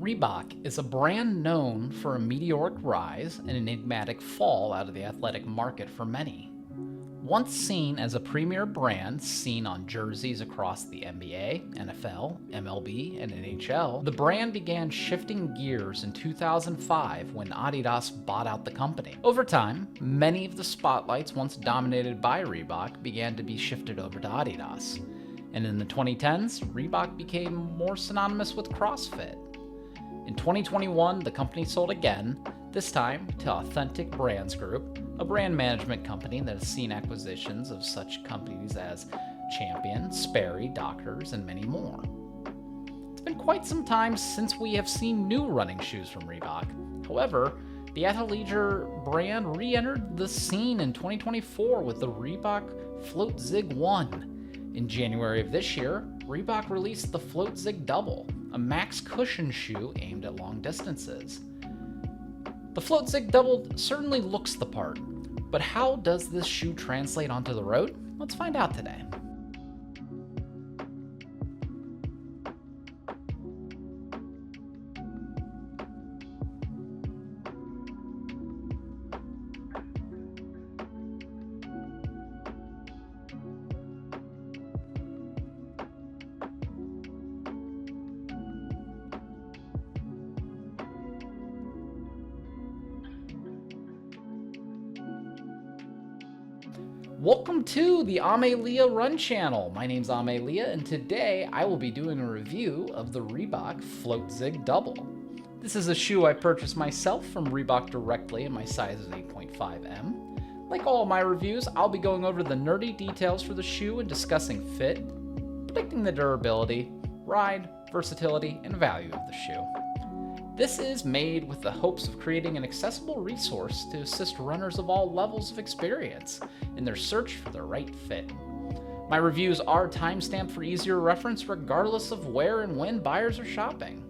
Reebok is a brand known for a meteoric rise and enigmatic fall out of the athletic market for many. Once seen as a premier brand seen on jerseys across the NBA, NFL, MLB, and NHL, the brand began shifting gears in 2005 when Adidas bought out the company. Over time, many of the spotlights once dominated by Reebok began to be shifted over to Adidas. And in the 2010s, Reebok became more synonymous with CrossFit. In 2021, the company sold again, this time to Authentic Brands Group, a brand management company that has seen acquisitions of such companies as Champion, Sperry, Dockers, and many more. It's been quite some time since we have seen new running shoes from Reebok. However, the athleisure brand re-entered the scene in 2024 with the Reebok FloatZig 1. In January of this year, Reebok released the FloatZig Double, a max cushion shoe aimed at long distances. The FloatZig Double certainly looks the part, but how does this shoe translate onto the road? Let's find out today. Welcome to the AmeLiaRun channel. My name's AmeLia, and today I will be doing a review of the Reebok FloatZig Double. This is a shoe I purchased myself from Reebok directly, and my size is 8.5M. Like all of my reviews, I'll be going over the nerdy details for the shoe and discussing fit, predicting the durability, ride, versatility, and value of the shoe. This is made with the hopes of creating an accessible resource to assist runners of all levels of experience in their search for the right fit. My reviews are timestamped for easier reference regardless of where and when buyers are shopping.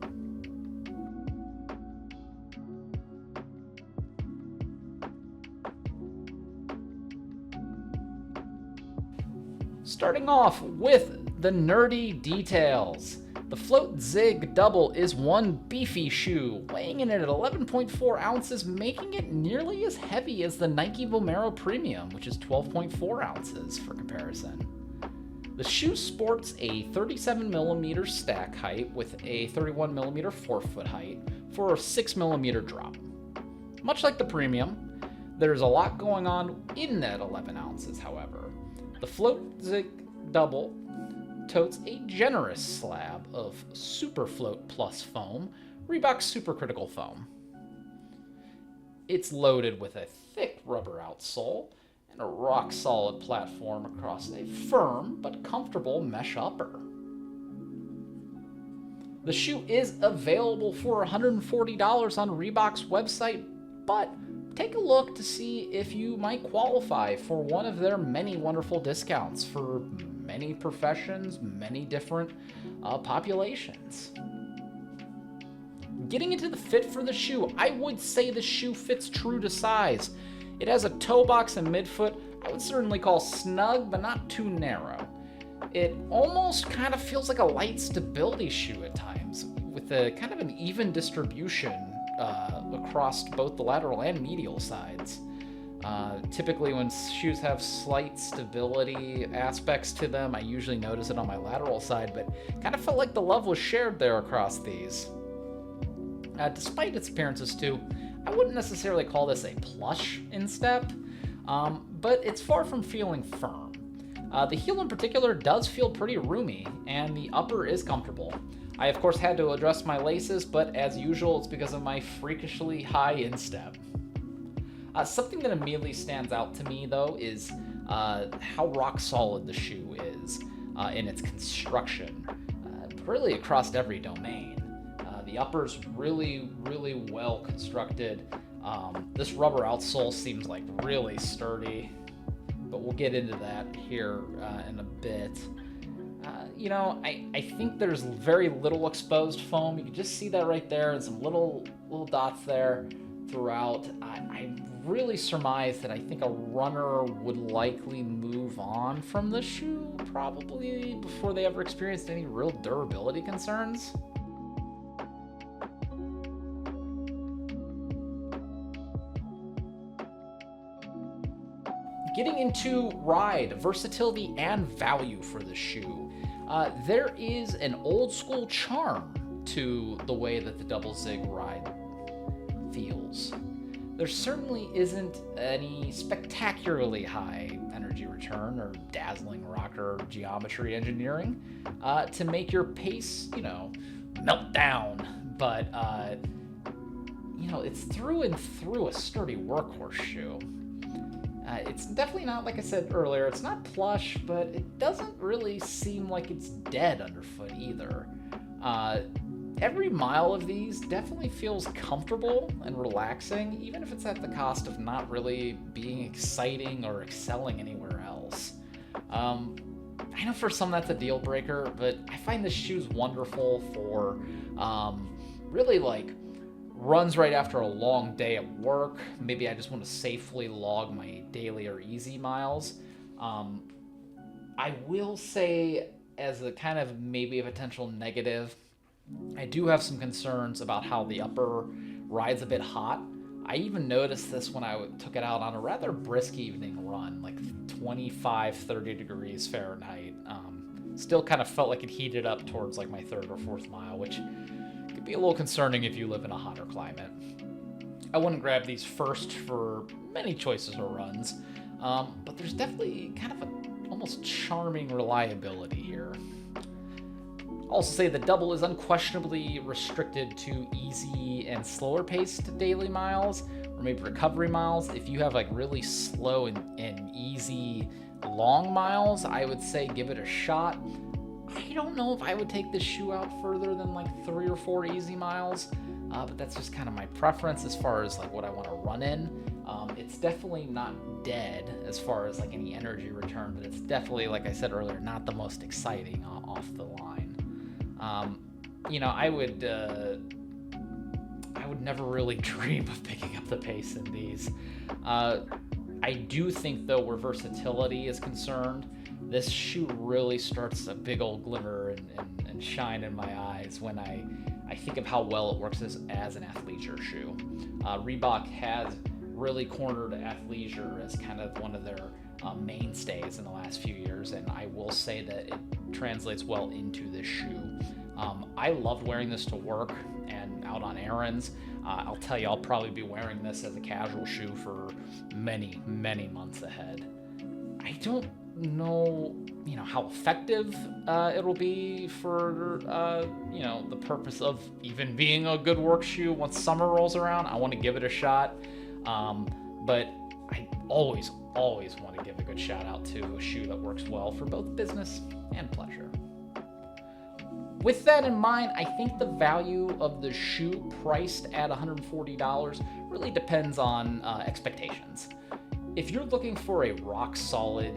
Starting off with the nerdy details. The FloatZig Double is one beefy shoe, weighing in at 11.4 ounces, making it nearly as heavy as the Nike Vomero Premium, which is 12.4 ounces for comparison. The shoe sports a 37mm stack height with a 31mm forefoot height for a 6mm drop. Much like the Premium, there's a lot going on in that 11 ounces, however. The FloatZig Double totes a generous slab of SuperFloat Plus foam, Reebok Supercritical foam. It's loaded with a thick rubber outsole and a rock-solid platform across a firm but comfortable mesh upper. The shoe is available for $140 on Reebok's website, but take a look to see if you might qualify for one of their many wonderful discounts for many professions, many different populations. Getting into the fit for the shoe, I would say the shoe fits true to size. It has a toe box and midfoot I would certainly call snug, but not too narrow. It almost kind of feels like a light stability shoe at times, with a kind of an even distribution across both the lateral and medial sides. Typically when shoes have slight stability aspects to them, I usually notice it on my lateral side, but kind of felt like the love was shared there across these. Despite its appearances too, I wouldn't necessarily call this a plush instep, but it's far from feeling firm. The heel in particular does feel pretty roomy, and the upper is comfortable. I of course had to adjust my laces, but as usual it's because of my freakishly high instep. Something that immediately stands out to me, though, is how rock solid the shoe is in its construction, really across every domain. The upper's really well constructed. This rubber outsole seems like really sturdy, but we'll get into that here in a bit. I think there's very little exposed foam. You can just see that right there, and some little dots there throughout. I really surmise that I think a runner would likely move on from the shoe probably before they ever experienced any real durability concerns. Getting into ride, versatility, and value for the shoe. There is an old school charm to the way that the Double Zig ride feels. There certainly isn't any spectacularly high energy return or dazzling rocker geometry engineering to make your pace, melt down. But, it's through and through a sturdy workhorse shoe. It's definitely not, like I said earlier, it's not plush, but it doesn't really seem like it's dead underfoot either. Every mile of these definitely feels comfortable and relaxing, even if it's at the cost of not really being exciting or excelling anywhere else. I know for some that's a deal breaker, but I find this shoe's wonderful for really like runs right after a long day at work. Maybe I just want to safely log my daily or easy miles. I will say, as a kind of maybe a potential negative, I do have some concerns about how the upper ride's a bit hot. I even noticed this when I took it out on a rather brisk evening run, like 25, 30 degrees Fahrenheit. Still kind of felt like it heated up towards like my third or fourth mile, which could be a little concerning if you live in a hotter climate. I wouldn't grab these first for many choices or runs, but there's definitely kind of an almost charming reliability here. I'll also say the double is unquestionably restricted to easy and slower paced daily miles, or maybe recovery miles. If you have like really slow and easy long miles, I would say give it a shot. I don't know if I would take this shoe out further than like 3 or 4 easy miles, but that's just kind of my preference as far as like what I want to run in. It's definitely not dead as far as like any energy return, but it's definitely, like I said earlier, not the most exciting off the line. I would never really dream of picking up the pace in these. I do think, though, where versatility is concerned, this shoe really starts a big old glimmer and shine in my eyes when I think of how well it works as an athleisure shoe. Reebok has really cornered athleisure as kind of one of their mainstays in the last few years, and I will say that it translates well into this shoe. I loved wearing this to work and out on errands. I'll tell you, I'll probably be wearing this as a casual shoe for many, many months ahead. I don't know, how effective it'll be for, the purpose of even being a good work shoe once summer rolls around. I want to give it a shot, but I always want to give a good shout out to a shoe that works well for both business and pleasure. With that in mind, I think the value of the shoe priced at $140 really depends on expectations. If you're looking for a rock solid,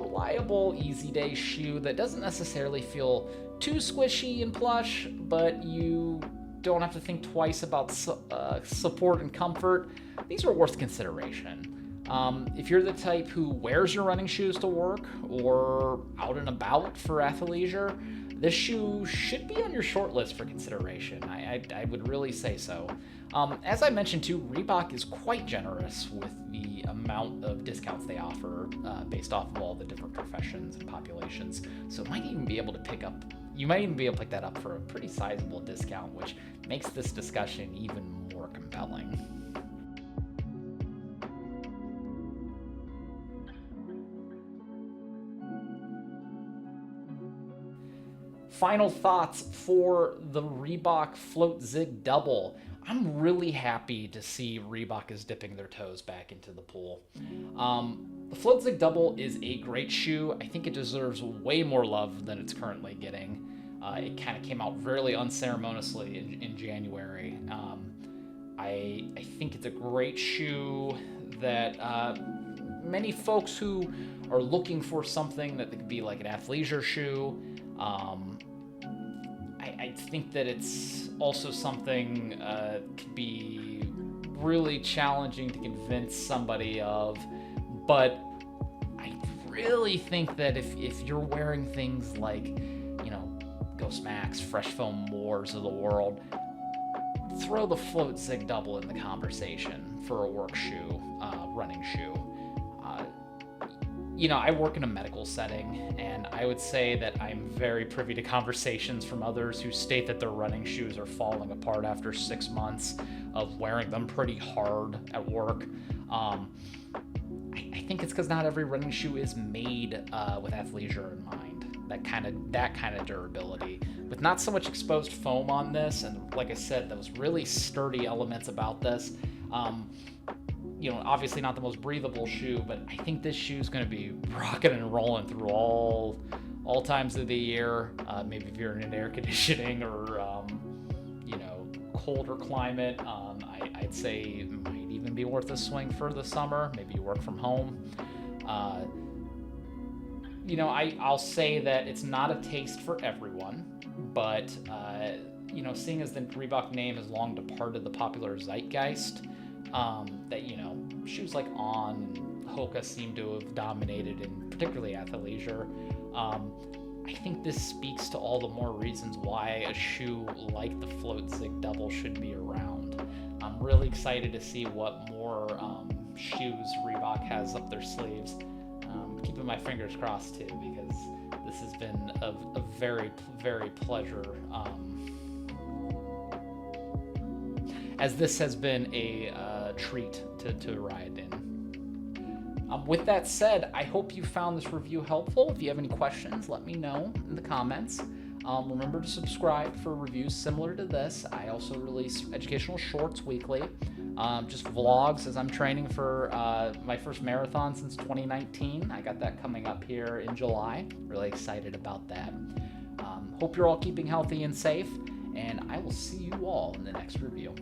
reliable, easy day shoe that doesn't necessarily feel too squishy and plush, but you don't have to think twice about support and comfort, these are worth consideration. If you're the type who wears your running shoes to work or out and about for athleisure, this shoe should be on your short list for consideration. I would really say so. As I mentioned too, Reebok is quite generous with the amount of discounts they offer based off of all the different professions and populations. So you might even be able to pick that up for a pretty sizable discount, which makes this discussion even more compelling. Final thoughts for the Reebok FloatZig Double. I'm really happy to see Reebok is dipping their toes back into the pool. The FloatZig Double is a great shoe. I think it deserves way more love than it's currently getting. It kind of came out really unceremoniously in January. I think it's a great shoe that many folks who are looking for something that could be like an athleisure shoe, I think that it's also something could be really challenging to convince somebody of, but I really think that if you're wearing things like, Ghost Max, Fresh Foam Moors of the world, throw the FloatZig Double in the conversation for a work shoe, running shoe. I work in a medical setting, and I would say that I'm very privy to conversations from others who state that their running shoes are falling apart after 6 months of wearing them pretty hard at work. I think it's because not every running shoe is made with athleisure in mind. That kind of durability, with not so much exposed foam on this, and like I said, those really sturdy elements about this. Obviously not the most breathable shoe, but I think this shoe is going to be rocking and rolling through all times of the year. Maybe if you're in air conditioning or colder climate, I'd say it might even be worth a swing for the summer. Maybe you work from home. I'll say that it's not a taste for everyone, but seeing as the Reebok name has long departed the popular zeitgeist, that shoes like On and Hoka seem to have dominated, and particularly athleisure. I think this speaks to all the more reasons why a shoe like the FloatZig Double should be around. I'm really excited to see what more shoes Reebok has up their sleeves. Keeping my fingers crossed too, because this has been a very, very pleasure. As this has been a treat to ride in. With that said, I hope you found this review helpful. If you have any questions, let me know in the comments. Remember to subscribe for reviews similar to this. I also release educational shorts weekly, just vlogs as I'm training for my first marathon since 2019. I got that coming up here in July. Really excited about that. Hope you're all keeping healthy and safe, and I will see you all in the next review.